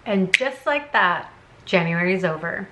And just like that, January is over.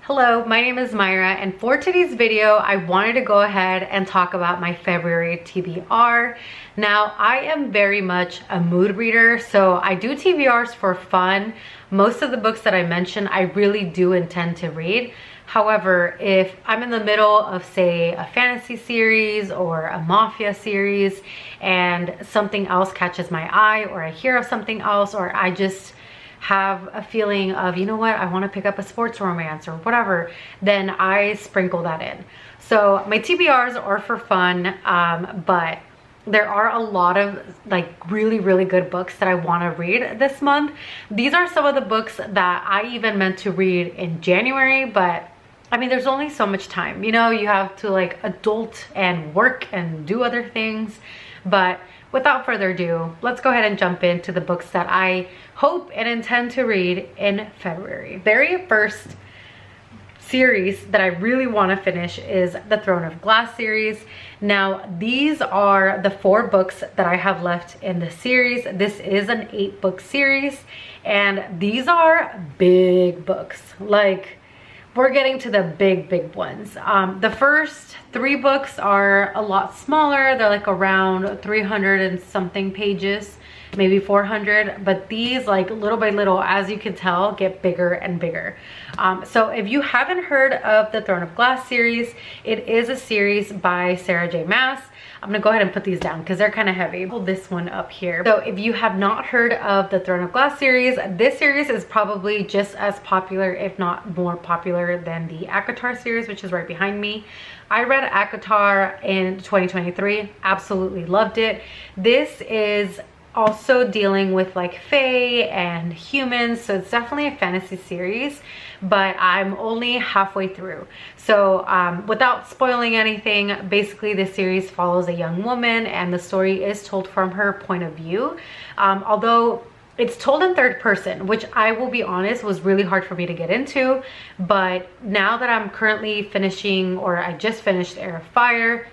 Hello, my name is Myra, and for today's video, I wanted to go ahead and talk about my February TBR. Now, I am very much a mood reader, so I do TBRs for fun. Most of the books that I mentioned, I really do intend to read. However, if I'm in the middle of, say, a fantasy series or a mafia series and something else catches my eye, or I hear of something else, or I just have a feeling of, you know what, I want to pick up a sports romance or whatever, then I sprinkle that in. So my TBRs are for fun, but there are a lot of like really good books that I want to read this month. These are some of the books that I even meant to read in January, but I mean, there's only so much time, you know, you have to like adult and work and do other things. But without further ado, let's go ahead and jump into the books that I hope and intend to read in February. Very first series that I really want to finish is the Throne of Glass series. Now, these are the 4 books that I have left in the series. This is an 8-book series, and these are big books. Like, we're getting to the big ones. The first 3 books are a lot smaller. They're like around 300 and something pages, maybe 400, but these, like, little by little, as you can tell, get bigger and bigger. So if you haven't heard of the Throne of Glass series, it is a series by Sarah J. Maas. I'm gonna go ahead and put these down because they're kind of heavy. Hold this one up here. So if you have not heard of the Throne of Glass series, this series is probably just as popular, if not more popular, than the ACOTAR series, which is right behind me. I read ACOTAR in 2023, absolutely loved it. This is also dealing with like fae and humans, so it's definitely a fantasy series, but I'm only halfway through. So without spoiling anything, basically this series follows a young woman and the story is told from her point of view, although it's told in third person, which I will be honest was really hard for me to get into. But now that I'm currently finishing, or I just finished Heir of Fire,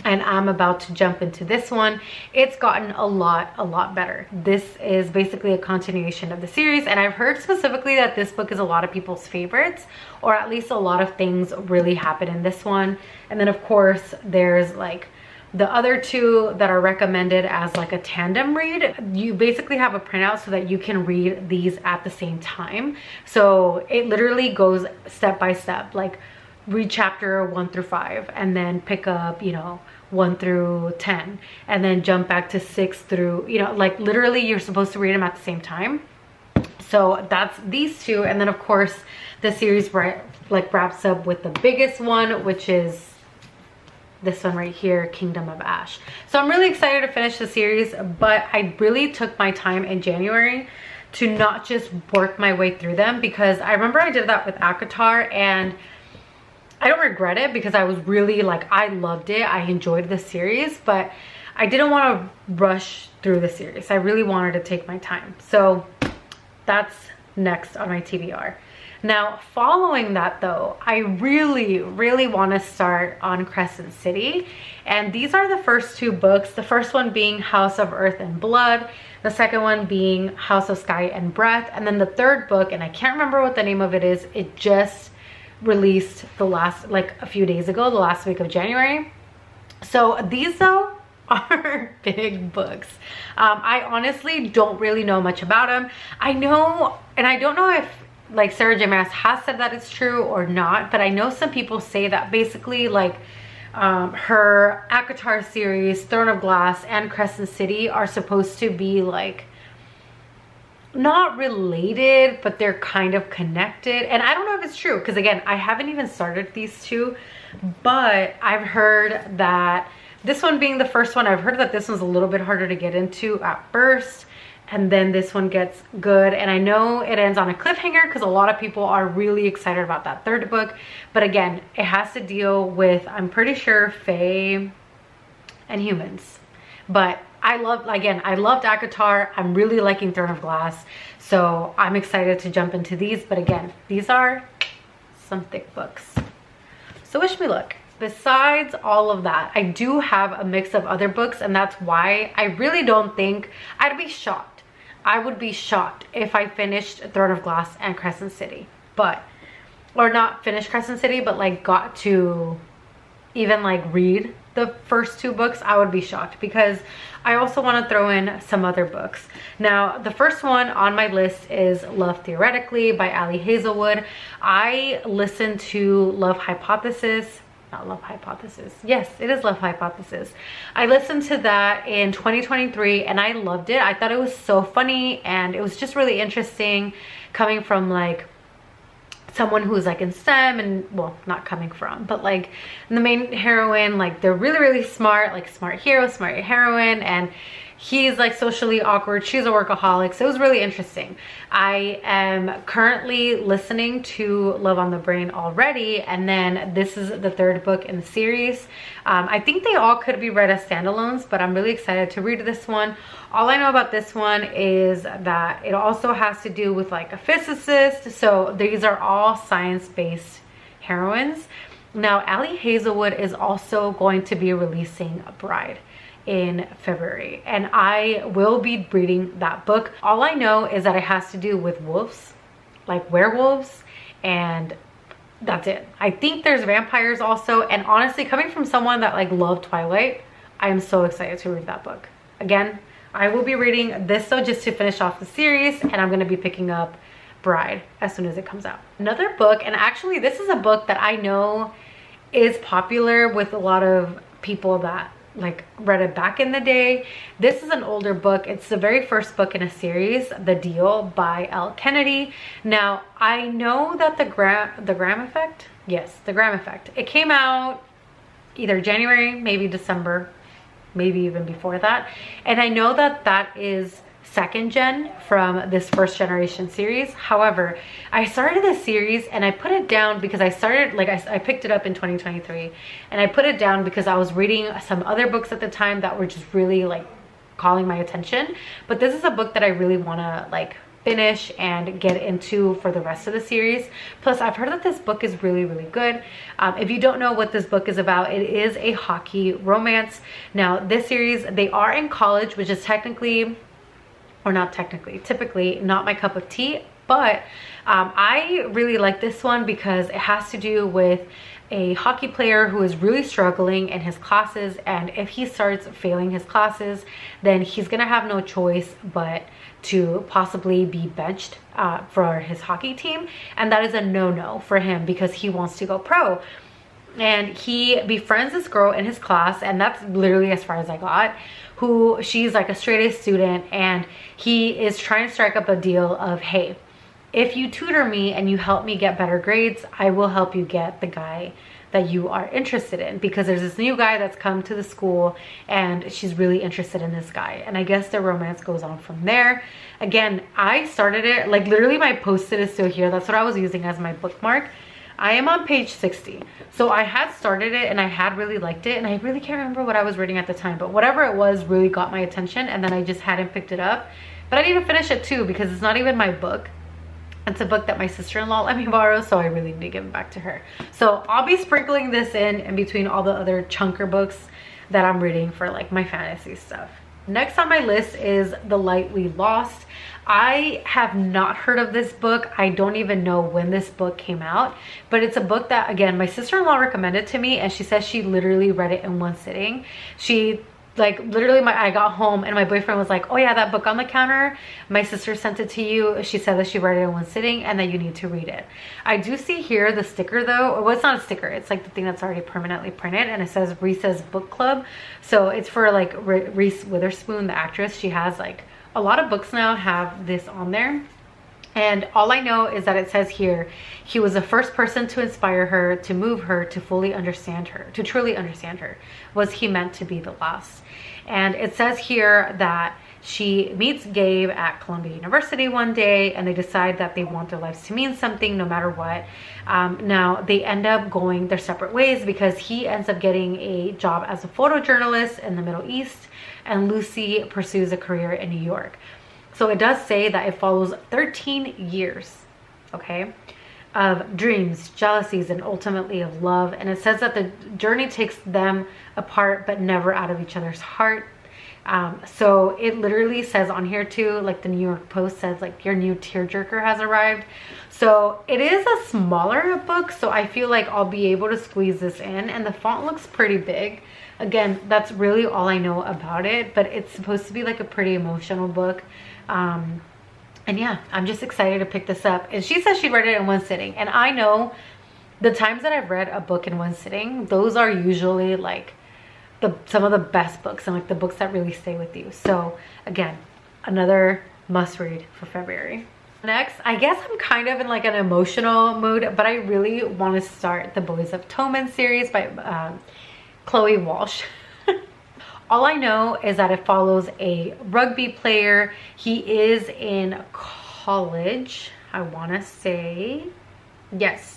and I'm about to jump into this one, it's gotten a lot better. This is basically a continuation of the series, and I've heard specifically that this book is a lot of people's favorites, or at least a lot of things really happen in this one. And then of course there's like the other 2 that are recommended as like a tandem read. You basically have a printout so that you can read these at the same time. So it literally goes step by step, like read chapter 1 through 5 and then pick up, you know, 1 through 10 and then jump back to 6 through, you know, like literally you're supposed to read them at the same time. So that's these 2, and then of course the series wraps up with the biggest one, which is this one right here, Kingdom of Ash. So I'm really excited to finish the series, but I really took my time in January to not just work my way through them, because I remember I did that with ACOTAR, and I don't regret it because I was really like, I loved it. I enjoyed the series, but I didn't want to rush through the series. I really wanted to take my time. So that's next on my TBR. Now, following that though, I really want to start on Crescent City. And these are the first 2 books. The first one being House of Earth and Blood. The second one being House of Sky and Breath. And then the third book, and I can't remember what the name of it is. It just released like a few days ago, the last week of January. So these though are big books. I honestly don't really know much about them. I know, and I don't know if like Sarah J. Maas has said that it's true or not, but I know some people say that basically like her ACOTAR series, Throne of Glass and Crescent City are supposed to be like not related, but they're kind of connected. And I don't know if it's true, because again, I haven't even started these 2, but I've heard that this one being the first one, I've heard that this one's a little bit harder to get into at first, and then this one gets good. And I know it ends on a cliffhanger because a lot of people are really excited about that third book, but again, it has to deal with, I'm pretty sure, fae and humans. But I loved ACOTAR. I'm really liking Throne of Glass, so I'm excited to jump into these. But again, these are some thick books, so wish me luck. Besides all of that, I do have a mix of other books, and that's why I really don't think, I'd be shocked I would be shocked if I finished Throne of Glass and Crescent City, or not finished Crescent City, but like got to even like read the first 2 books. I would be shocked because I also want to throw in some other books. Now, the first one on my list is Love Theoretically by Ali Hazelwood. I listened to Love Hypothesis. Not Love Hypothesis. Yes, it is Love Hypothesis. I listened to that in 2023 and I loved it. I thought it was so funny and it was just really interesting coming from like someone who's like in STEM, and well, not coming from, but like the main heroine, like they're really smart, like smart hero, smart heroine, and he's like socially awkward, she's a workaholic. So it was really interesting. I am currently listening to Love on the Brain already, and then this is the 3rd book in the series. I think they all could be read as standalones, but I'm really excited to read this one. All I know about this one is that it also has to do with like a physicist. So these are all science-based heroines. Now, Ali Hazelwood is also going to be releasing Bride in February, and I will be reading that book. All I know is that it has to do with wolves, like werewolves, and that's it. I think there's vampires also, and honestly, coming from someone that like loved Twilight, I am so excited to read that book. Again, I will be reading this though just to finish off the series, and I'm going to be picking up Bride as soon as it comes out. Another book, and actually this is a book that I know is popular with a lot of people that like read it back in the day. This is an older book. It's the very first book in a series, The Deal by L. Kennedy. Now, I know that the Graham Effect, yes, the Graham Effect, it came out either January, maybe December, maybe even before that. And I know that that is 2nd gen from this 1st generation series. However, I started this series and I put it down because I started, like I picked it up in 2023 and I put it down because I was reading some other books at the time that were just really like calling my attention. But this is a book that I really want to like finish and get into for the rest of the series. Plus, I've heard that this book is really good. If you don't know what this book is about, it is a hockey romance. Now, this series, they are in college, which is technically, or not technically, typically not my cup of tea, but I really like this one because it has to do with a hockey player who is really struggling in his classes, and if he starts failing his classes, then he's gonna have no choice but to possibly be benched for his hockey team, and that is a no-no for him because he wants to go pro. And he befriends this girl in his class, and that's literally as far as I got, who she's like a straight A student, and he is trying to strike up a deal of, hey, if you tutor me and you help me get better grades, I will help you get the guy that you are interested in, because there's this new guy that's come to the school and she's really interested in this guy. And I guess the romance goes on from there. Again, I started it, like literally my post-it is still here. That's what I was using as my bookmark. I am on page 60. So I had started it and I had really liked it, and I really can't remember what I was reading at the time, but whatever it was really got my attention, and then I just hadn't picked it up. But I need to finish it too because it's not even my book. It's a book that my sister-in-law let me borrow, so I really need to give it back to her. So I'll be sprinkling this in between all the other chunker books that I'm reading for like my fantasy stuff. Next on my list is The Light We Lost. I have not heard of this book. I don't even know when this book came out, but it's a book that, again, my sister-in-law recommended to me, and she says she literally read it in one sitting. She like literally I got home and my boyfriend was like, oh yeah, that book on the counter, my sister sent it to you. She said that she read it in one sitting and that you need to read it. I do see here the sticker though. Well, it's not a sticker, it's like the thing that's already permanently printed, and it says Reese's Book Club. So it's for like Reese Witherspoon, the actress. She has like a lot of books now have this on there. And all I know is that it says here, he was the first person to inspire her, to move her, to fully understand her, to truly understand her. Was he meant to be the last? And it says here that she meets Gabe at Columbia University one day, and they decide that they want their lives to mean something no matter what. Now they end up going their separate ways because he ends up getting a job as a photojournalist in the Middle East, and Lucy pursues a career in New York. So it does say that it follows 13 years, okay, of dreams, jealousies, and ultimately of love. And it says that the journey takes them apart, but never out of each other's heart. So it literally says on here too, like the New York Post says, like, your new tearjerker has arrived. So it is a smaller book, so I feel like I'll be able to squeeze this in, and the font looks pretty big. Again, that's really all I know about it, but it's supposed to be like a pretty emotional book. And yeah, I'm just excited to pick this up. And she says she read it in one sitting, and I know the times that I've read a book in one sitting, those are usually like some of the best books and like the books that really stay with you. So again, another must read for February. Next, I guess I'm kind of in like an emotional mood, but I really want to start the Boys of Toman series by Chloe Walsh. All I know is that it follows a rugby player. He is in college, I want to say. Yes.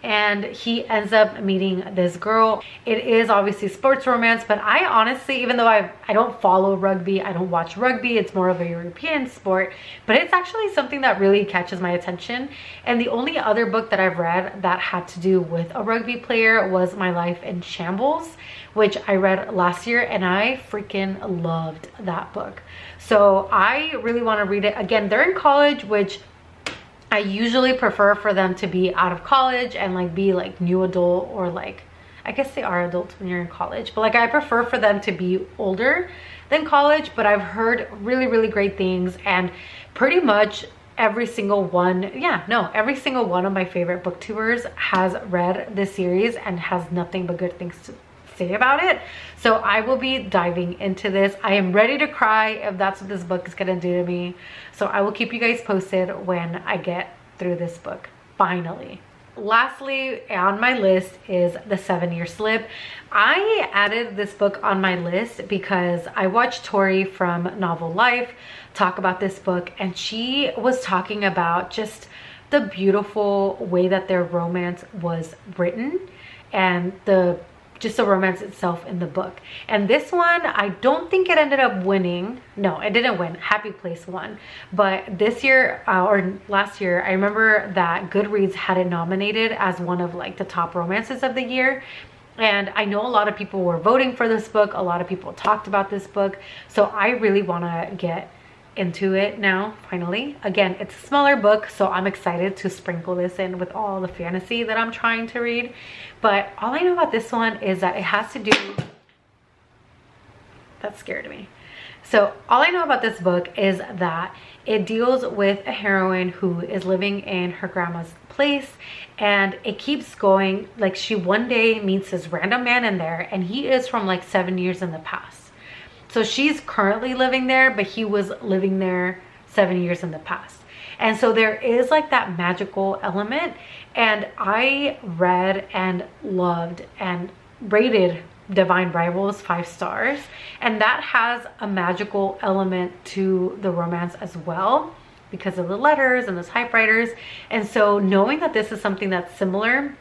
And he ends up meeting this girl. It is obviously sports romance, but I honestly, even though I don't follow rugby, I don't watch rugby, it's more of a European sport, but it's actually something that really catches my attention. And the only other book that I've read that had to do with a rugby player was My Life in Shambles, which I read last year, and I freaking loved that book. So I really want to read it. Again, they're in college, which I usually prefer for them to be out of college and like be like new adult, or like, I guess they are adults when you're in college, but like I prefer for them to be older than college. But I've heard really, really great things, and pretty much every single one, every single one of my favorite booktubers has read this series and has nothing but good things to say about it. So I will be diving into this. I am ready to cry if that's what this book is gonna do to me. So I will keep you guys posted when I get through this book, finally. Lastly on my list is The 7-Year Slip. I added this book on my list because I watched Tori from Novel Life talk about this book, and she was talking about just the beautiful way that their romance was written and just the romance itself in the book. And this one, I don't think it ended up winning. No, it didn't win. Happy Place won. But this year, or last year, I remember that Goodreads had it nominated as one of like the top romances of the year. And I know a lot of people were voting for this book. A lot of people talked about this book. So I really want to get into it now, finally. Again, it's a smaller book, so I'm excited to sprinkle this in with all the fantasy that I'm trying to read. But all I know about this one is that it has to do, that scared me. So all I know about this book is that it deals with a heroine who is living in her grandma's place, and it keeps going. Like, she one day meets this random man in there, and he is from like 7 years in the past. So she's currently living there, but he was living there 7 years in the past. And so there is like that magical element. And I read and loved and rated Divine Rivals 5 stars. And that has a magical element to the romance as well, because of the letters and the typewriters. And so knowing that this is something that's similar,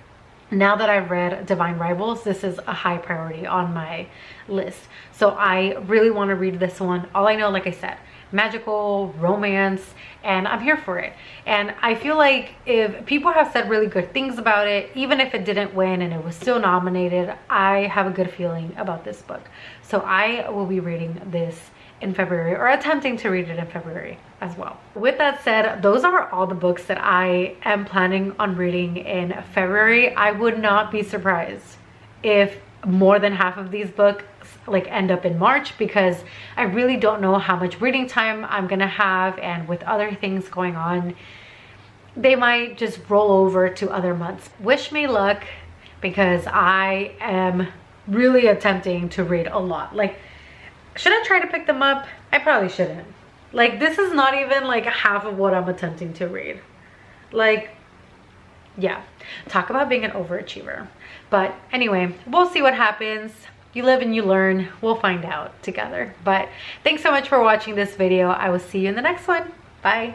now that I've read Divine Rivals, this is a high priority on my list. So I really want to read this one. All I know, like I said, magical romance, and I'm here for it. And I feel like if people have said really good things about it, even if it didn't win and it was still nominated, I have a good feeling about this book. So I will be reading this in February, or attempting to read it in February as well. With that said, those are all the books that I am planning on reading in February. I would not be surprised if more than half of these books like end up in March, because I really don't know how much reading time I'm gonna have, and with other things going on, they might just roll over to other months. Wish me luck, because I am really attempting to read a lot. Like, should I try to pick them up? I probably shouldn't. Like, this is not even like half of what I'm attempting to read. Like, yeah, talk about being an overachiever. But anyway, we'll see what happens. You live and you learn. We'll find out together. But thanks so much for watching this video. I will see you in the next one. Bye.